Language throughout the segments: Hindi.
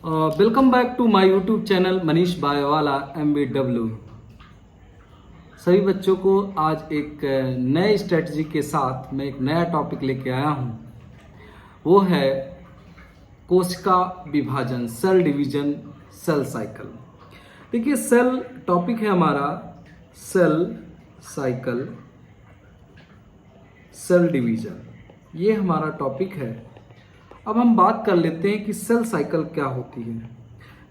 Welcome back to my YouTube channel Manish Baywala MBW। सभी बच्चों को आज एक नए स्ट्रेटजी के साथ मैं एक नया टॉपिक लेके आया हूँ। वो है कोशिका विभाजन, सेल डिवीजन, सेल साइकिल। देखिए, सेल टॉपिक है हमारा सेल साइकिल, सेल डिवीजन, ये हमारा टॉपिक है। अब हम बात कर लेते हैं कि सेल साइकिल क्या होती है।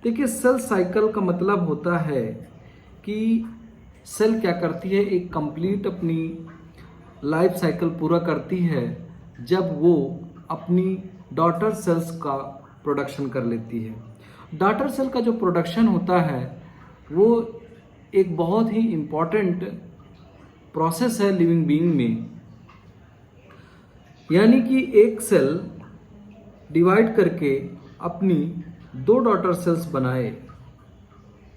देखिए, सेल साइकिल का मतलब होता है कि सेल क्या करती है, एक कंप्लीट अपनी लाइफ साइकिल पूरा करती है जब वो अपनी डॉटर सेल्स का प्रोडक्शन कर लेती है। डॉटर सेल का जो प्रोडक्शन होता है वो एक बहुत ही इम्पॉर्टेंट प्रोसेस है लिविंग बीइंग में। यानी कि एक सेल डिवाइड करके अपनी 2 डॉटर सेल्स बनाए,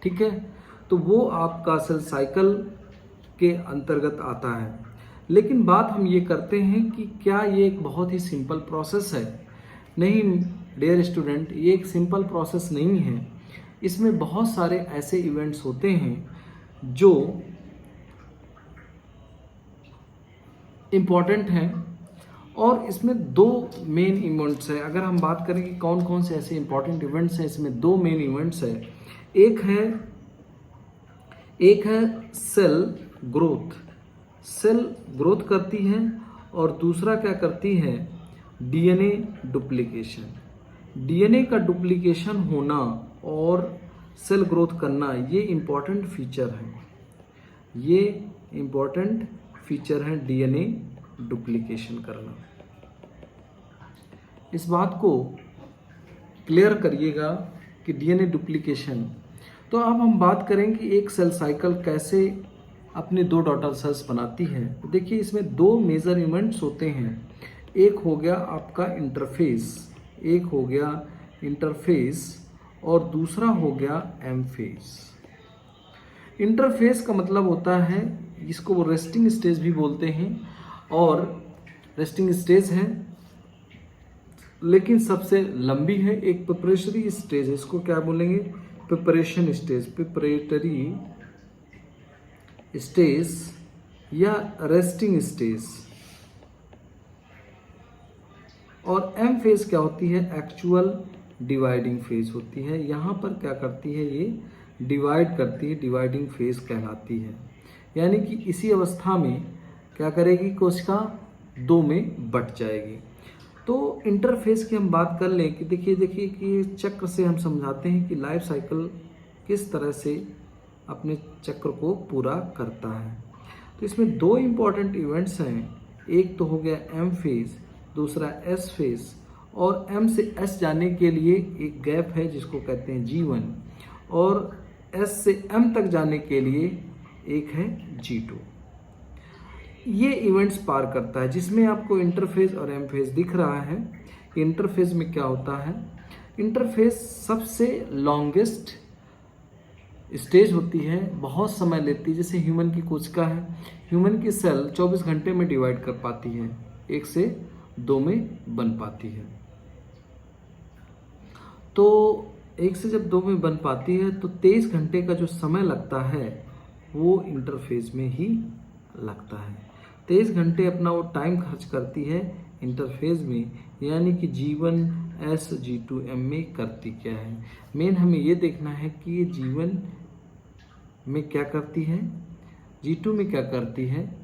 ठीक है, तो वो आपका सेल साइकिल के अंतर्गत आता है। लेकिन बात हम ये करते हैं कि क्या ये एक बहुत ही सिंपल प्रोसेस है? नहीं डियर स्टूडेंट, ये एक सिंपल प्रोसेस नहीं है। इसमें बहुत सारे ऐसे इवेंट्स होते हैं जो इम्पॉर्टेंट हैं और इसमें 2 मेन इवेंट्स हैं। अगर हम बात करें कि कौन कौन से ऐसे इंपॉर्टेंट इवेंट्स हैं, इसमें 2 मेन इवेंट्स हैं। एक है सेल ग्रोथ, सेल ग्रोथ करती है, और दूसरा क्या करती है, डीएनए डुप्लीकेशन। डीएनए का डुप्लीकेशन होना और सेल ग्रोथ करना ये इम्पॉर्टेंट फीचर है। ये इम्पॉर्टेंट फीचर है डीएनए डुप्लीकेशन करना। इस बात को क्लियर करिएगा कि डीएनए डुप्लीकेशन। तो अब हम बात करें कि एक सेल साइकिल कैसे अपने 2 डॉटर सेल्स बनाती है। तो देखिए, इसमें 2 मेजर इवेंट्स होते हैं। एक हो गया आपका इंटरफेस, और दूसरा हो गया एम फेज। इंटरफेस का मतलब होता है, जिसको वो रेस्टिंग स्टेज भी बोलते हैं, और रेस्टिंग स्टेज है लेकिन सबसे लंबी है। एक प्रिपरेटरी स्टेज है, इसको क्या बोलेंगे, प्रिपरेशन स्टेज, प्रिपरेटरी स्टेज या रेस्टिंग स्टेज। और एम फेज क्या होती है, एक्चुअल डिवाइडिंग फेज होती है। यहाँ पर क्या करती है, ये डिवाइड करती है, डिवाइडिंग फेज कहलाती है। यानी कि इसी अवस्था में क्या करेगी, कोशिका 2 में बट जाएगी। तो इंटरफेस की हम बात कर लें कि देखिए कि चक्र से हम समझाते हैं कि लाइफ साइकिल किस तरह से अपने चक्र को पूरा करता है। तो इसमें 2 इम्पॉर्टेंट इवेंट्स हैं। एक तो हो गया एम फेज, दूसरा एस फेज। और एम से एस जाने के लिए एक गैप है जिसको कहते हैं G1, और एस से एम तक जाने के लिए एक है G2। ये इवेंट्स पार करता है, जिसमें आपको इंटरफेज और एम फेज दिख रहा है। इंटरफेज में क्या होता है, इंटरफेज सबसे लॉन्गेस्ट स्टेज होती है, बहुत समय लेती है। जैसे ह्यूमन की कोशिका है, ह्यूमन की सेल 24 घंटे में डिवाइड कर पाती है, 1 से 2 में बन पाती है। तो 1 से जब 2 में बन पाती है तो 23 घंटे का जो समय लगता है वो इंटरफेज में ही लगता है। 23 घंटे अपना वो टाइम खर्च करती है इंटरफेज में। यानी कि G1, S, G2, M में करती क्या है। मेन हमें ये देखना है कि ये G1 में क्या करती है, G2 में क्या करती है,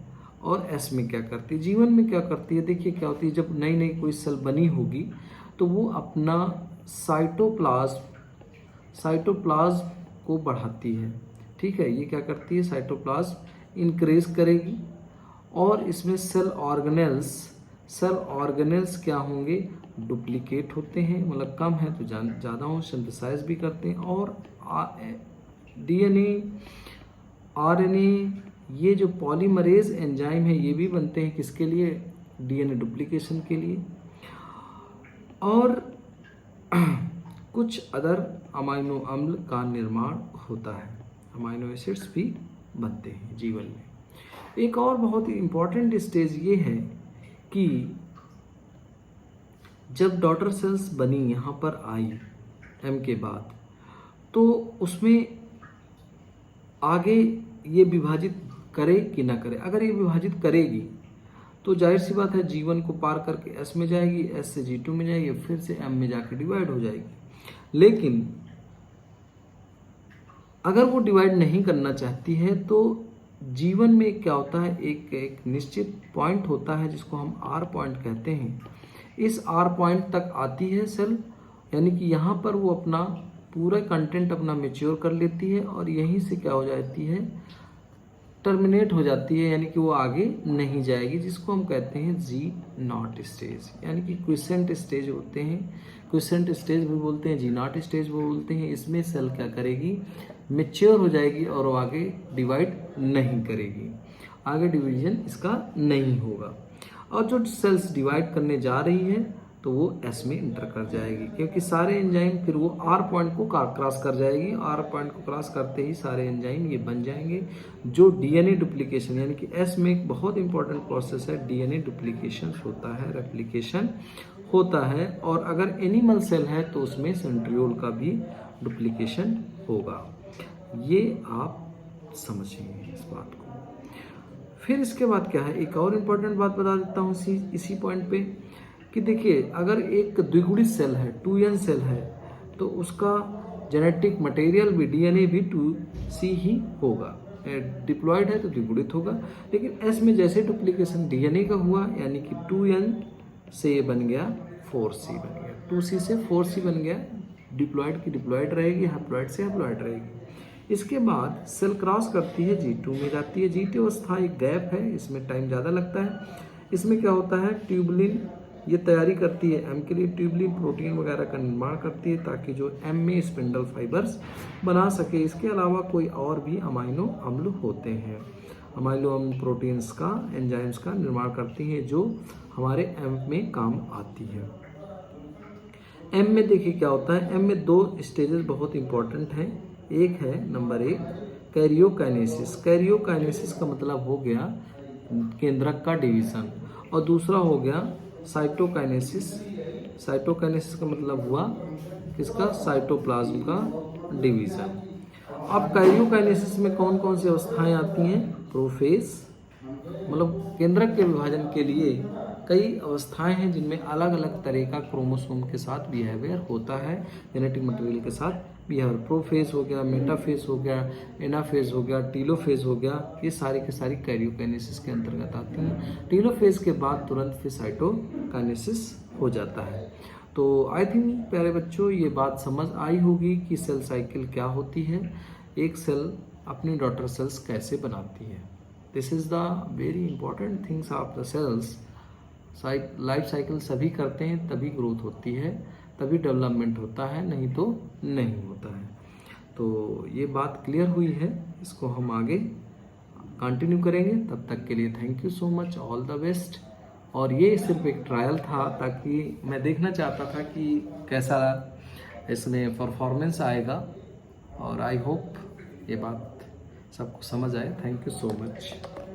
और S में क्या करती है। G1 में क्या करती है, देखिए क्या होती है, जब नई नई कोई सेल बनी होगी तो वो अपना साइटोप्लाज्म को बढ़ाती है, ठीक है। ये क्या करती है, साइटोप्लाज्म इंक्रीज करेगी, और इसमें सेल ऑर्गेनेल्स क्या होंगे, डुप्लीकेट होते हैं, मतलब कम है तो ज़्यादा हो, सिंथेसाइज भी करते हैं। और डीएनए, आरएनए, ये जो पॉलीमरेज एंजाइम है ये भी बनते हैं, किसके लिए, डीएनए डुप्लीकेशन के लिए। और कुछ अदर अमाइनो अम्ल का निर्माण होता है, अमाइनो एसिड्स भी बनते हैं जीवन में। एक और बहुत ही इम्पॉर्टेंट स्टेज ये है कि जब डॉटर सेल्स बनी, यहाँ पर आई, M के बाद, तो उसमें आगे ये विभाजित करे कि ना करे। अगर ये विभाजित करेगी तो जाहिर सी बात है G1 को पार करके S में जाएगी, S से G2 में जाएगी, फिर से M में जाके डिवाइड हो जाएगी। लेकिन अगर वो डिवाइड नहीं करना चाहती है तो G1 में क्या होता है, एक निश्चित पॉइंट होता है जिसको हम R पॉइंट कहते हैं। इस R पॉइंट तक आती है सेल, यानी कि यहाँ पर वो अपना पूरा कंटेंट अपना मैच्योर कर लेती है और यहीं से क्या हो जाती है, टर्मिनेट हो जाती है, यानी कि वो आगे नहीं जाएगी, जिसको हम कहते हैं G0 स्टेज, यानी कि क्विसेंट स्टेज होते हैं। क्विसेंट स्टेज भी बोलते हैं, G0 स्टेज भी बोलते हैं। इसमें सेल क्या करेगी, मैच्योर हो जाएगी और वो आगे डिवाइड नहीं करेगी, आगे डिवीजन इसका नहीं होगा। और जो सेल्स डिवाइड करने जा रही है तो वो S में इंटर कर जाएगी, क्योंकि सारे एंजाइम फिर वो R पॉइंट को क्रॉस कर जाएगी। R पॉइंट को क्रॉस करते ही सारे एंजाइम ये बन जाएंगे। जो DNA डुप्लीकेशन, यानी कि S में एक बहुत इंपॉर्टेंट प्रोसेस है, DNA डुप्लीकेशन होता है, रेप्लिकेशन होता है। और अगर एनिमल सेल है तो उसमें सेंट्रियोल का भी डुप्लीकेशन होगा। ये आप समझेंगे इस बात को। फिर इसके बाद क्या है, एक और इम्पोर्टेंट बात बता देता हूँ इसी पॉइंट पे कि देखिए, अगर एक द्विगुणित सेल है, 2n सेल है, तो उसका जेनेटिक मटेरियल भी DNA भी 2C ही होगा। डिप्लॉयड है तो द्विगुणित होगा। लेकिन S में जैसे डुप्लीकेशन DNA का हुआ, यानी कि 2n से ये बन गया 4C बन गया, 2C से 4C बन गया। डिप्लॉयड की डिप्लॉयड रहेगी, हैप्लॉयड से हैप्लॉयड रहेगी। इसके बाद सेल क्रॉस करती है, G2 में जाती है। G2 अवस्था एक गैप है, इसमें टाइम ज़्यादा लगता है। इसमें क्या होता है, ट्यूबुलिन ये तैयारी करती है M के लिए, ट्यूबुलिन प्रोटीन वगैरह का निर्माण करती है ताकि जो M में स्पिंडल फाइबर्स बना सके। इसके अलावा कोई और भी अमाइनो अम्ल होते हैं, अमाइनो अम्ल प्रोटीन्स का, एंजाइम्स का निर्माण करती हैं जो हमारे M में काम आती है। M में देखिए क्या होता है, M में 2 स्टेजेस बहुत इंपॉर्टेंट हैं। एक है नंबर 1 कैरियोकाइनेसिस। कैरियोकाइनेसिस का मतलब हो गया केंद्रक का डिवीजन, और दूसरा हो गया साइटोकाइनेसिस। साइटोकाइनेसिस का मतलब हुआ किसका, साइटोप्लाज्म का डिवीजन। अब कैरियोकाइनेसिस में कौन कौन सी अवस्थाएं आती हैं, प्रोफेज, मतलब केंद्रक के विभाजन के लिए कई अवस्थाएं हैं जिनमें अलग अलग तरह का क्रोमोसोम के साथ बिहेवियर होता है, जेनेटिक मटेरियल के साथ बिहेवियर। प्रोफेज हो गया, मेटाफेज हो गया, एनाफेज हो गया, टीलोफेज हो गया, ये सारी के सारी कैरियोकाइनेसिस के अंतर्गत आती हैं। टीलोफेज के बाद तुरंत फिर साइटोकाइनेसिस हो जाता है। तो आई थिंक प्यारे बच्चों ये बात समझ आई होगी कि सेल साइकिल क्या होती है, एक सेल अपनी डॉटर सेल्स कैसे बनाती है। This is the very important things of the sales. Life cycle सभी करते हैं, तभी ग्रोथ होती है, तभी डेवलपमेंट होता है, नहीं तो नहीं होता है। तो ये बात क्लियर हुई है, इसको हम आगे कंटिन्यू करेंगे। तब तक के लिए thank you so much, all the best. और ये सिर्फ एक ट्रायल था, ताकि मैं देखना चाहता था कि कैसा इसमें परफॉर्मेंस आएगा, और आई होप ये बात सबको समझ आए। Thank you so much.